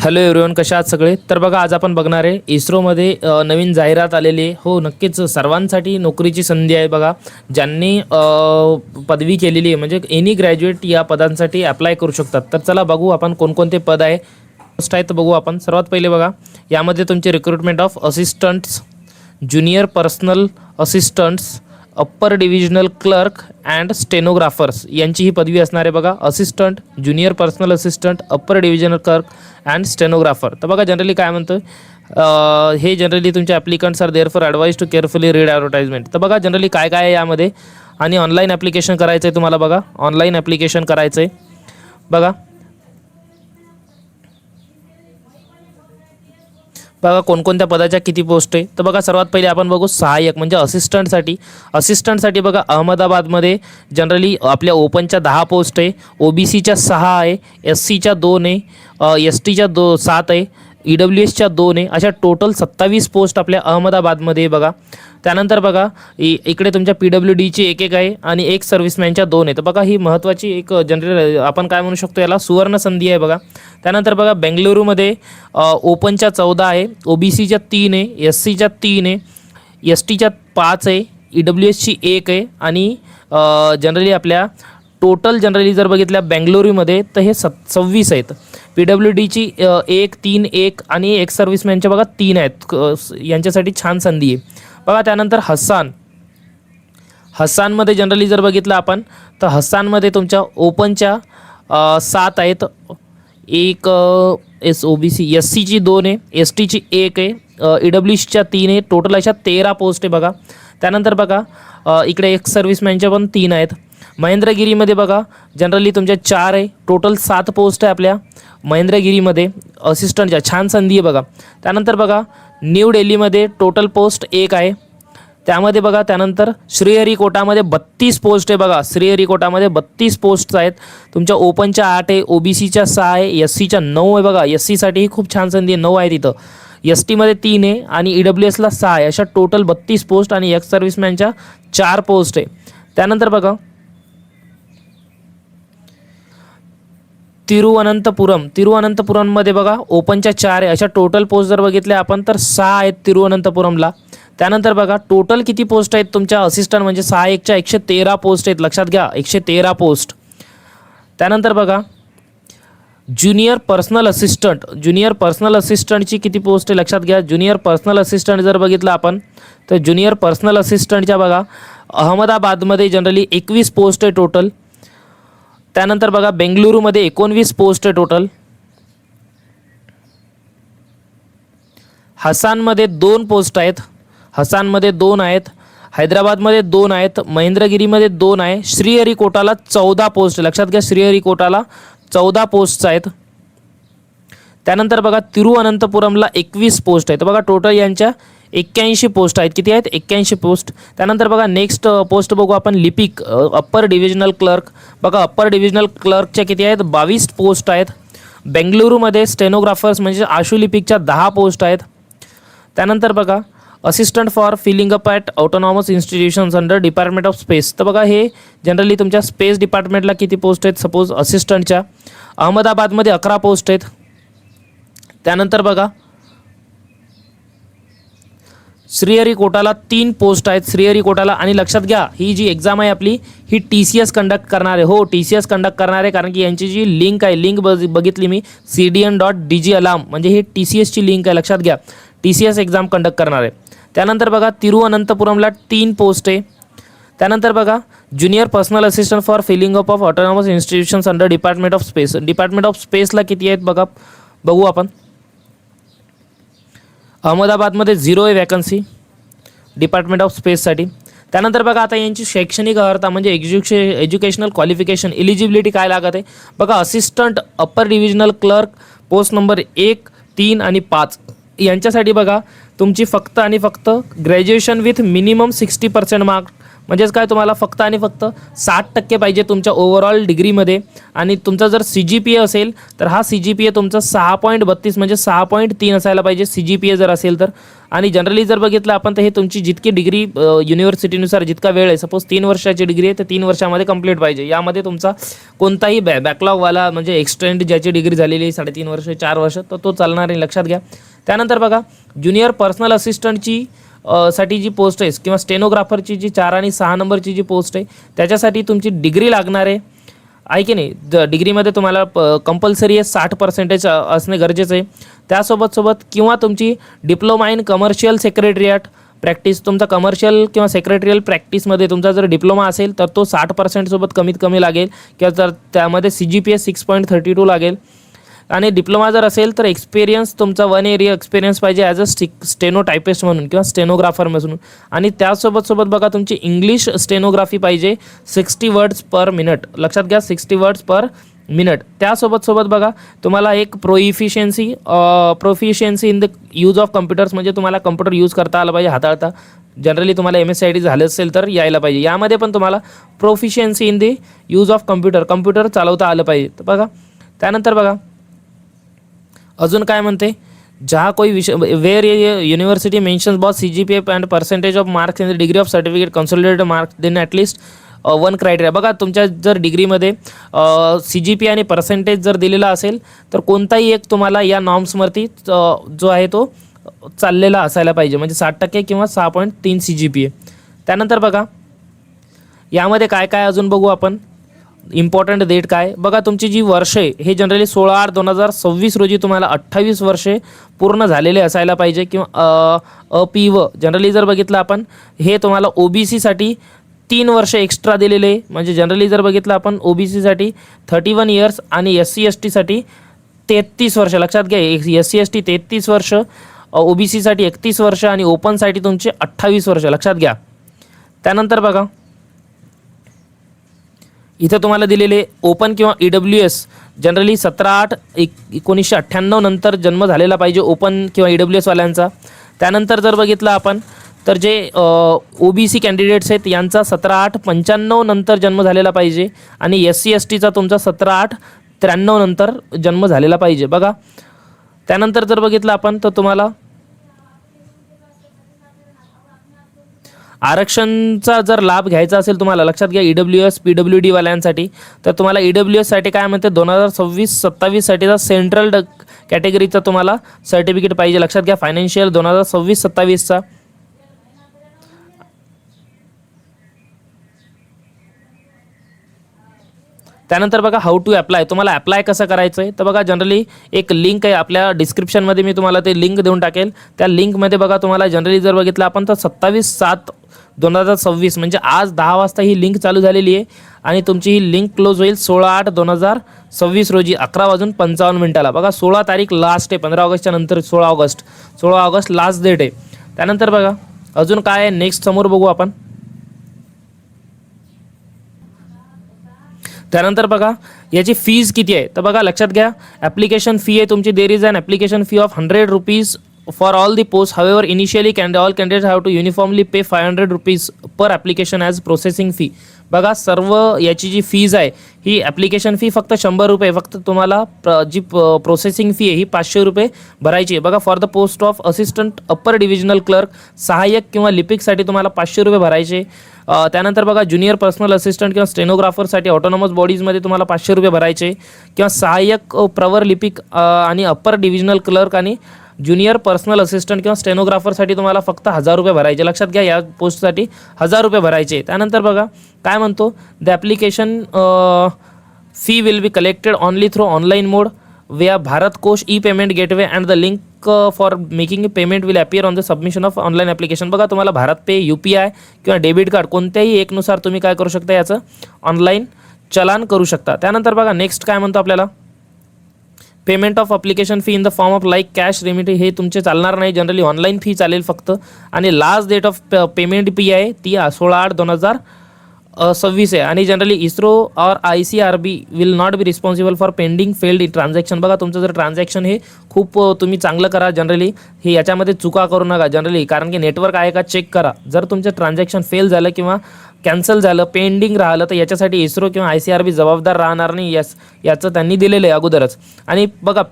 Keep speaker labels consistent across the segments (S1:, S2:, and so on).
S1: Hello everyone, कशा आहात सगळे? तर बघा, आज आपण बघणार आहे इस्रोमध्ये नवीन जाहिरात आलेली आहे. हो, नक्कीच सर्वांसाठी नोकरीची संधी आहे. बघा, ज्यांनी पदवी केलेली आहे म्हणजे एनी ग्रॅज्युएट या पदांसाठी अप्लाय करू शकतात. तर चला बघू आपण कोणकोणते पद आहे, पोस्ट आहेत बघू आपण. सर्वात पहिले बघा, यामध्ये तुमचे recruitment of assistants, junior personal assistants, upper divisional clerk and stenographers यांची ही पदवी असणार आहे. बघा, assistant, junior personal assistant, upper divisional clerk and stenographer. तर बघा, जनरली काय म्हणतं, हे जनरली तुमचे applicants are there for advise to carefully read advertisement. तर बघा, जनरली काय काय आहे यामध्ये, आणि ऑनलाईन ॲप्लिकेशन करायचं आहे तुम्हाला. बघा, ऑनलाईन ॲप्लिकेशन करायचं आहे. बघा बघा कोणकोणत्या पदाच्या किती पोस्ट आहे. तर बघा, सर्वात पहिले आपण बघू सहाय्यक म्हणजे असिस्टंटसाठी बघा, अहमदाबादमध्ये जनरली आपल्या ओपनच्या 10 पोस्ट आहे, ओबीसीच्या 6 आहे, एससीच्या 2 आहे, एस टीच्या 7 आहे, EWSच्या 2 आहे. अशा टोटल 27 पोस्ट आपल्या अहमदाबादमध्ये आहे. बघा, त्यानंतर बघा इकडे तुमच्या PWDची एक आहे आणि एक सर्व्हिसमॅनच्या 2 आहे. तर बघा, ही महत्त्वाची एक जनरल आपण काय म्हणू शकतो, याला सुवर्ण संधी आहे. बघा, त्यानंतर बघा, बेंगलुरूमध्ये ओपनच्या 14 आहे, ओबीसीच्या 3 आहे, एससीच्या 3 आहे, एस टीच्या 5 आहे, EWSची 1 आहे आणि जनरली आपल्या टोटल जनरली जर बघितल्या बेंगलुरूमध्ये तर हे 26 आहेत. PWDची 1, 3, 1 आणि एक सर्व्हिसमॅनच्या बघा 3 आहेत. यांच्यासाठी छान संधी आहे. बघा, त्यानंतर हस्सानमध्ये जनरली जर बघितलं आपण तर हस्सानमध्ये तुमच्या ओपनच्या 7 आहेत, एक OBC SCची 2 आहे, एस टीची 1 आहे, EWSच्या 3 आहे. टोटल अशा 13 पोस्ट आहे. बघा, त्यानंतर बघा इकडे एक सर्व्हिसमॅनच्या पण 3 आहेत. महेंद्रगिरीमध्ये बघा जनरली तुमच्या 4 आहे, टोटल 7 पोस्ट आहे आपल्या महेंद्रगिरीमध्ये असिस्टंटच्या. छान संधी आहे. बघा, त्यानंतर बघा न्यू दिल्लीमध्ये टोटल पोस्ट 1 आहे, त्यामध्ये बघा. त्यानंतर श्रीहरिकोटामध्ये 32 पोस्ट आहे. बघा, श्रीहरिकोटामध्ये 32 पोस्ट आहेत. तुमच्या ओपनच्या 8 आहे, ओबीसीच्या 6 आहे, एससीच्या 9 आहे. बघा, एससीसाठीही खूप छान संधी आहे, 9 आहे तिथं. एस टीमध्ये 3 आहे आणि EWSला 6 आहे. अशा टोटल 32 पोस्ट आणि एक्स सर्व्हिसमॅनच्या 4 पोस्ट आहे. त्यानंतर बघा तिरुवनंतपुरममध्ये बघा ओपनच्या 4 आहे. अशा टोटल पोस्ट जर बघितल्या आपण तर 6 आहेत तिरुवनंतपुरमला. त्यानंतर बघा टोटल किती पोस्ट आहेत तुमच्या असिस्टंट म्हणजे 6 113 पोस्ट आहेत. लक्षात घ्या, 113 पोस्ट. त्यानंतर बघा ज्युनियर पर्सनल असिस्टंटची किती पोस्ट आहे लक्षात घ्या. ज्युनियर पर्सनल असिस्टंट जर बघितलं आपण तर ज्युनियर पर्सनल असिस्टंटच्या बघा अहमदाबादमध्ये जनरली 21 पोस्ट आहे टोटल. त्यानंतर बघा बेंगलुरूमध्ये 19 पोस्ट आहे टोटल. हसानमध्ये 2 पोस्ट आहेत, हसानमध्ये 2 आहेत, हैदराबादमध्ये 2 आहेत, महेंद्रगिरीमध्ये 2 आहे, श्रीहरिकोटाला 14 पोस्ट. लक्षात घ्या, श्रीहरिकोटाला 14 पोस्ट आहेत. त्यानंतर बघा तिरुवनंतपुरमला 21 पोस्ट आहेत. बघा टोटल यांच्या 81 पोस्ट आहेत. किती आहेत? 81 पोस्ट. त्यानंतर बघा नेक्स्ट पोस्ट बघू आपण, लिपिक अप्पर डिव्हिजनल क्लर्क. बघा अप्पर डिव्हिजनल क्लर्कच्या किती आहेत? 22 पोस्ट आहेत. बेंगलुरूमध्ये स्टेनोग्राफर्स म्हणजे आशुलिपिकच्या 10 पोस्ट आहेत. त्यानंतर बघा assistant for filling up at autonomous institutions under department of space. तर बघा हे जनरली तुमच्या स्पेस डिपार्टमेंटला किती पोस्ट आहेत सपोज असिस्टंटच्या. अहमदाबादमध्ये 11 पोस्ट आहेत. त्यानंतर बघा श्रीहरिकोटाला 3 पोस्ट आहेत श्रीहरिकोटाला. आणि लक्षात घ्या, ही जी एक्झाम आहे आपली ही TCS कंडक्ट करणार आहे. हो, TCS कंडक्ट करणार आहे, कारण की यांची जी लिंक आहे, लिंक बघितली मी cdn.dg alarm म्हणजे ही TCSची लिंक आहे. लक्षात घ्या, TCS एक्झाम कंडक्ट करणार आहे. त्यानंतर बघा तिरुवनंतपुरमला 3 पोस्ट आहे. त्यानंतर बघा junior personal assistant for filling up of autonomous institutions under department of space. Department of स्पेसला किती आहेत बघू आपण. अहमदाबादमध्ये 0 आहे वॅकन्सी डिपार्टमेंट ऑफ स्पेससाठी. त्यानंतर बघा आता यांची शैक्षणिक अर्हता म्हणजे एज्युकेशनल क्वालिफिकेशन एलिजिबिलिटी काय लागत आहे. बघा assistant upper divisional clerk post number 1, 3 आणि 5 यांच्यासाठी बघा तुमची फक्त आणि फक्त ग्रॅज्युएशन विथ मिनिमम 60% मार्क. म्हणजेच काय, तुम्हाला फक्त आणि फक्त 60% पाहिजे तुमच्या ओव्हरऑल डिग्रीमध्ये. आणि तुमचा जर CGPA असेल तर हा CGPA तुमचा 6.32 म्हणजे 6.3 असायला पाहिजे CGPA जर असेल तर. आणि जनरली जर बघितलं आपण तर हे तुमची जितकी डिग्री युनिव्हर्सिटीनुसार जितका वेळ आहे, सपोज 3 वर्षाची डिग्री आहे तर 3 वर्षामध्ये कंप्लीट पाहिजे. यामध्ये तुमचा कोणताही बॅकलॉगवाला म्हणजे एक्सटेंड ज्याची डिग्री झालेली आहे 3.5 वर्ष 4 वर्ष तर तो चालणार नाही, लक्षात घ्या. त्यानंतर बघा ज्युनियर पर्सनल असिस्टंटची साठी जी पोस्ट आहे किंवा स्टेनोग्राफरची जी 4 आणि 6 नंबरची जी पोस्ट आहे त्याच्यासाठी तुमची डिग्री लागणार आहे की नाही. डिग्रीमध्ये तुम्हाला कंपल्सरी आहे 60% असणे गरजेचं आहे. त्यासोबत किंवा तुमची diploma in commercial secretariat practice, तुमचा कमर्शियल किंवा सेक्रेटरियल प्रॅक्टिसमध्ये तुमचा जर डिप्लोमा असेल तर तो 60% सोबत कमीत कमी लागेल किंवा जर त्यामध्ये CGPA 6.32 लागेल. आणि डिप्लोमा जर असेल तर एक्सपिरियन्स तुमचा 1 एरिया एक्सपिरियन्स पाहिजे ॲज अ स्टेनोटायपिस्ट म्हणून किंवा स्टेनोग्राफर म्हणून. आणि त्यासोबत बघा तुमची इंग्लिश स्टेनोग्राफी पाहिजे 60 वर्ड्स पर मिनिट, लक्षात घ्या 60 वर्ड्स पर मिनिट. त्यासोबत बघा तुम्हाला एक proficiency in the use of computers, म्हणजे तुम्हाला कम्प्युटर यूज करता आलं पाहिजे हाताळता. जनरली तुम्हाला MSCIT झालं असेल तर यायला पाहिजे. यामध्ये पण तुम्हाला proficiency in the use of computer चालवता आलं पाहिजे. तर बघा त्यानंतर बघा अजून काय म्हणते, जहाँ कोई विषय where university mentions both CGPA and percentage of marks in the degree of certificate consolidated marks then at least 1 criteria. बघा तुमच्या जर डिग्रीमध्ये CGPA आणि पर्सेंटेज जर दिलेला असेल तर कोणताही एक तुम्हाला या नॉर्म्सवरती जो आहे तो चाललेला असायला पाहिजे, म्हणजे 60% किंवा 6.3 CGPA. त्यानंतर बघा यामध्ये काय काय अजून बघू आपण, इम्पॉर्टंट डेट काय बघा. तुमची जी वर्षे हे जनरली 16/8/2026 रोजी तुम्हाला 28 वर्षे पूर्ण झालेले असायला पाहिजे किंवा अपिव. जनरली जर बघितलं आपण हे तुम्हाला OBCसाठी 3 वर्ष एक्स्ट्रा दिलेले, म्हणजे जनरली जर बघितलं आपण OBCसाठी 31 इयर्स आणि SC/STसाठी 33 वर्ष, लक्षात घ्या. SC/ST 33 वर्ष, OBCसाठी 31 वर्ष आणि ओपनसाठी तुमचे 28 वर्ष, लक्षात घ्या. त्यानंतर बघा इथं तुम्हाला दिलेले ओपन किंवा EWS जनरली 17/8/1998 नंतर जन्म झालेला पाहिजे ओपन किंवा EWS वाल्यांचा. त्यानंतर जर बघितलं आपण तर जे OBC कॅन्डिडेट्स आहेत यांचा 17/8/95 नंतर जन्म झालेला पाहिजे आणि SC/STचा तुमचा 17/8/93 नंतर जन्म झालेला पाहिजे. बघा त्यानंतर जर बघितलं आपण तर तुम्हाला आरक्षणचा जर लाभ घ्यायचा असेल तुम्हाला, लक्षात घ्या EWS PWD वाल्यांसाठी तर तुम्हाला EWS साठी काय म्हणते 2026-27 साठीचा सेंट्रल कॅटेगरीचा तुम्हाला सर्टिफिकेट पाहिजे, लक्षात घ्या. फायनान्शियल 2026-27चा. त्यानंतर बघा हाऊ टू अप्लाय, तुम्हाला अप्लाय कसं करायचं आहे तर बघा जनरली एक लिंक आहे आपल्या डिस्क्रिप्शनमध्ये, मी तुम्हाला ते लिंक देऊन टाकेल. त्या लिंकमध्ये बघा तुम्हाला जनरली जर बघितलं आपण तर 27/7/2026 म्हणजे आज 10 वाजता ही लिंक चालू झालेली आहे आणि तुमची ही लिंक क्लोज होईल 16/8/2026 रोजी 11:55 बघा 16 तारीख लास्ट आहे, 15 ऑगस्टच्या नंतर 16 ऑगस्ट लास्ट डेट आहे. त्यानंतर बघा अजून काय आहे नेक्स्ट समोर बघू आपण. त्यानंतर बघा याची फीज किती आहे तर बघा लक्षात घ्या. ॲप्लिकेशन फी आहे तुमची, there is an application fee of 100 rupees for all the post. However initially all candidates have to uniformly pay 500 rupees per application as processing fee. बघा सर्व याची जी फीज आहे ही ॲप्लिकेशन फी फक्त 100 रुपये, फक्त तुम्हाला जी प्रोसेसिंग फी आहे ही 500 रुपये भरायची आहे. बघा for the post of assistant upper divisional clerk सहाय्यक किंवा लिपिकसाठी तुम्हाला 500 रुपये भरायचे. त्यानंतर बघा ज्युनियर पर्सनल असिस्टंट किंवा स्टेनोग्राफरसाठी ऑटोनॉमस बॉडीजमध्ये तुम्हाला 500 रुपये भरायचे किंवा सहाय्यक प्रवर लिपिक आणि अप्पर डिव्हिजनल क्लर्क आणि ज्युनियर पर्सनल असिस्टंट किंवा स्टेनोग्राफरसाठी तुम्हाला फक्त 1000 रुपये भरायचे, लक्षात घ्या. या पोस्टसाठी 1000 रुपये भरायचे. त्यानंतर बघा काय म्हणतो, the application fee will be collected only through online mode via Bharat Kosh e-payment gateway and the link for making payment will appear on the submission of online application. बघा तुम्हाला भारत पे UPI किंवा डेबिट कार्ड कोणत्याही एकनुसार तुम्ही काय करू शकता, याचं online चलान करू शकता. त्यानंतर बघा नेक्स्ट काय म्हणतो आपल्याला, payment of application fee in the form of like cash remittee हे तुमचे चालणार नाही, जनरली ऑनलाईन फी चालेल फक्त. आणि last date of payment fee आहे ती 16/8/2026 आहे. आणि जनरली इस्रो और ICRB will not be responsible for pending failed transaction. बघा तुमचं जर ट्रान्झॅक्शन हे खूप तुम्ही चांगलं करा, जनरली हे याच्यामध्ये चुका करू नका जनरली, कारण की नेटवर्क आहे का चेक करा. जर तुमचं ट्रान्झॅक्शन फेल झालं किंवा कॅन्सल झालं, पेंडिंग राहिलं, तर याच्यासाठी इस्रो किंवा ICRB जबाबदार राहणार नाही, याचं त्यांनी दिलेलं आहे अगोदरच. आणि बघा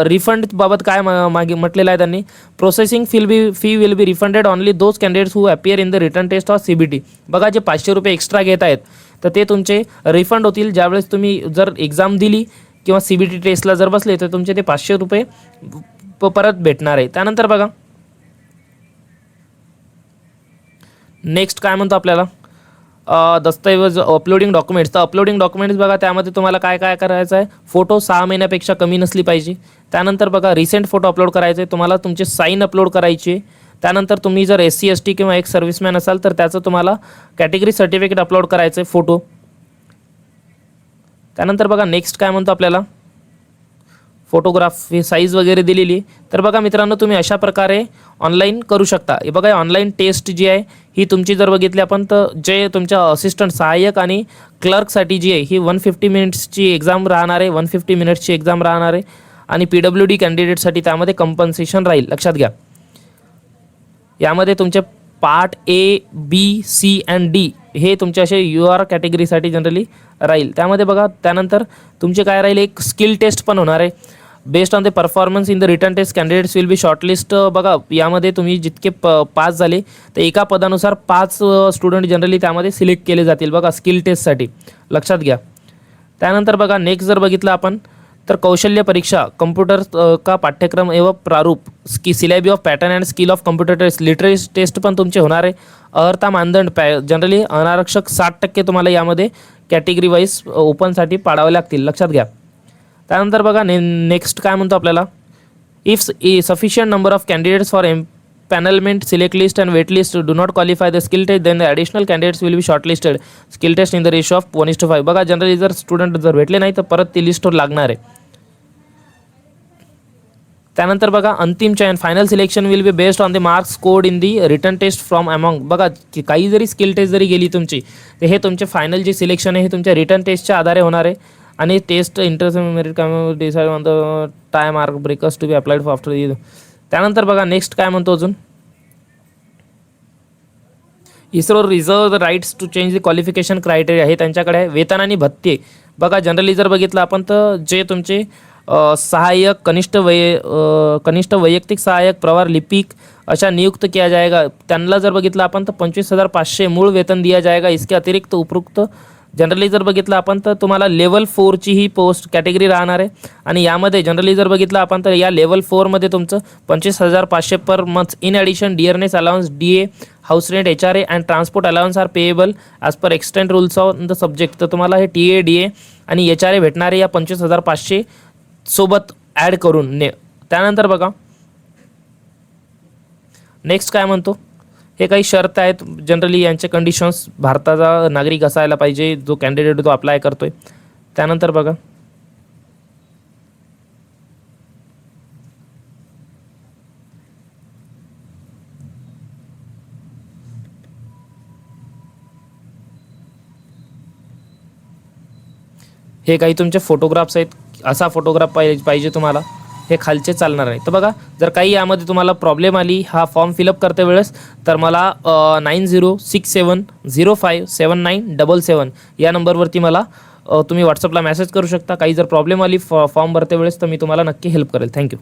S1: रिफंडबाबत काय मागे म्हटलेलं आहे त्यांनी, processing fee will be refunded only those candidates who appear in the written test of CBT. बघा जे 500 रुपये एक्स्ट्रा घेत आहेत तर ते तुमचे रिफंड होतील ज्यावेळेस तुम्ही जर एक्झाम दिली किंवा CBT टेस्टला जर बसले तर तुमचे ते 500 रुपये परत भेटणार आहे. त्यानंतर बघा नेक्स्ट काय म्हणतो आपल्याला, दस्तऐवज अपलोडिंग डॉक्युमेंट्स. तर अपलोडिंग डॉक्युमेंट्स बघा त्यामध्ये तुम्हाला काय काय करायचं आहे, फोटो 6 महिन्यापेक्षा कमी नसली पाहिजे. त्यानंतर बघा रिसेंट फोटो अपलोड करायचे, तुम्हाला तुमचे साईन अपलोड करायचे. त्यानंतर तुम्ही जर SC ST किंवा एक सर्व्हिसमॅन असाल तर त्याचं तुम्हाला कॅटेगरी सर्टिफिकेट अपलोड करायचं आहे फोटो. त्यानंतर बघा नेक्स्ट काय म्हणतो आपल्याला, फोटोग्राफ ही साईज वगैरे दिलेली. तर बघा मित्रांनो तुम्ही अशा प्रकारे ऑनलाईन करू शकता. हे बघा ऑनलाईन टेस्ट जी आहे ही तुमची जर बघितली आपण तर जे तुमच्या असिस्टंट सहाय्यक आणि क्लर्कसाठी जी आहे ही 150 मिनिट्सची एक्झाम राहणार आहे, 150 मिनिट्सची एक्झाम राहणार आहे. आणि PWD कॅन्डिडेटसाठी त्यामध्ये कंपन्सेशन राहील, लक्षात घ्या. यामध्ये तुमचे part A, B, C and D हे तुमचे असे UR कॅटेगरीसाठी जनरली राहील. त्यामध्ये बघा त्यानंतर तुमचे काय राहील, एक स्किल टेस्ट पण होणार आहे. Based on the performance in the written test candidates will be shortlist. बघा यामध्ये तुम्ही जितके पास झाले तर एका पदानुसार 5 स्टुडंट जनरली त्यामध्ये सिलेक्ट केले जातील बघा स्किल टेस्टसाठी, लक्षात घ्या. त्यानंतर बघा नेक्स्ट जर बघितलं आपण तर कौशल्य परीक्षा, कंप्यूटर का पाठ्यक्रम एवं प्रारूप, syllabi of pattern and skill of computer test, literacy test पण तुमचे होणार आहे. अर्हता मानदंड जनरली अनारक्षक 60% तुम्हाला यामध्ये कॅटेगरी वाईज ओपनसाठी पाडावे लागतील, लक्षात घ्या. त्यानंतर बघा नेक्स्ट काय म्हणतो आपल्याला, if sufficient number of candidates for panelment, select list and wait list do not qualify the skill test, then the additional candidates will be shortlisted. Skill test in the ratio of 1:5. बघा generally जर student जर भेटले नाही तर परत ती लिस्टवर लागणार आहे. त्यानंतर बघा अंतिम चयन, final selection will be based on the marks scored in the written test from among. बघा काही जरी स्किल टेस्ट जरी गेली तुमची तर हे तुमचे फायनल जे सिलेक्शन आहे हे तुमच्या रिटर्न टेस्टच्या आधारे होणार आहे. आणि test interest merit came decide on the time mark breakers to be applied for after. त्यानंतर बघा नेक्स्ट काय म्हणतो अजून, ISRO reserve the rights to change the qualification criteria, हे त्यांच्याकडे आहे. वेतन आणि भत्ते बघा जनरली जर बघितलं आपण तर जे तुमचे सहाय्यक, कनिष्ठ वैयक्तिक सहाय्यक, प्रवार लिपिक अशा नियुक्त किया जाएगा. त्यांना जर बघितलं आपण तर 25,500 मूळ वेतन दिया जाएगा. इसके अतिरिक्त उपरोक्त जनरली जर बघितलं आपण तर तुम्हाला लेवल 4ची ही पोस्ट कॅटेगरी राहणार आहे. आणि यामध्ये जनरली जर बघितलं आपण तर या लेवल 4मध्ये तुमचं 25,500 per month. In addition dearness allowance, DA, house rent, HRA and transport allowance are payable as per extent rules of the subject. तर तुम्हाला हे TA, DA आणि HRA भेटणारे या 25,500 सोबत ॲड करून त्यानंतर बघा नेक्स्ट काय म्हणतो, हे काही शर्त आहेत जनरली यांचे कंडिशन्स. भारताचा नागरिक असायला पाहिजे जो कॅन्डिडेट तो अप्लाय करतोय. त्यानंतर बघा हे काही तुमचे फोटोग्राफ्स आहेत. असा फोटोग्राफ पाहिजे तुम्हाला, हे खालचे चालणार नाही. तर बघा जर काही यामध्ये तुम्हाला प्रॉब्लेम आली हा फॉर्म फिलअप करते वेळेस तर मला 9067057977 या नंबरवरती मला तुम्ही व्हॉट्सअपला मेसेज करू शकता. काही जर प्रॉब्लेम आली फॉर्म भरते वेळेस तर मी तुम्हाला नक्की हेल्प करेल. थँक्यू.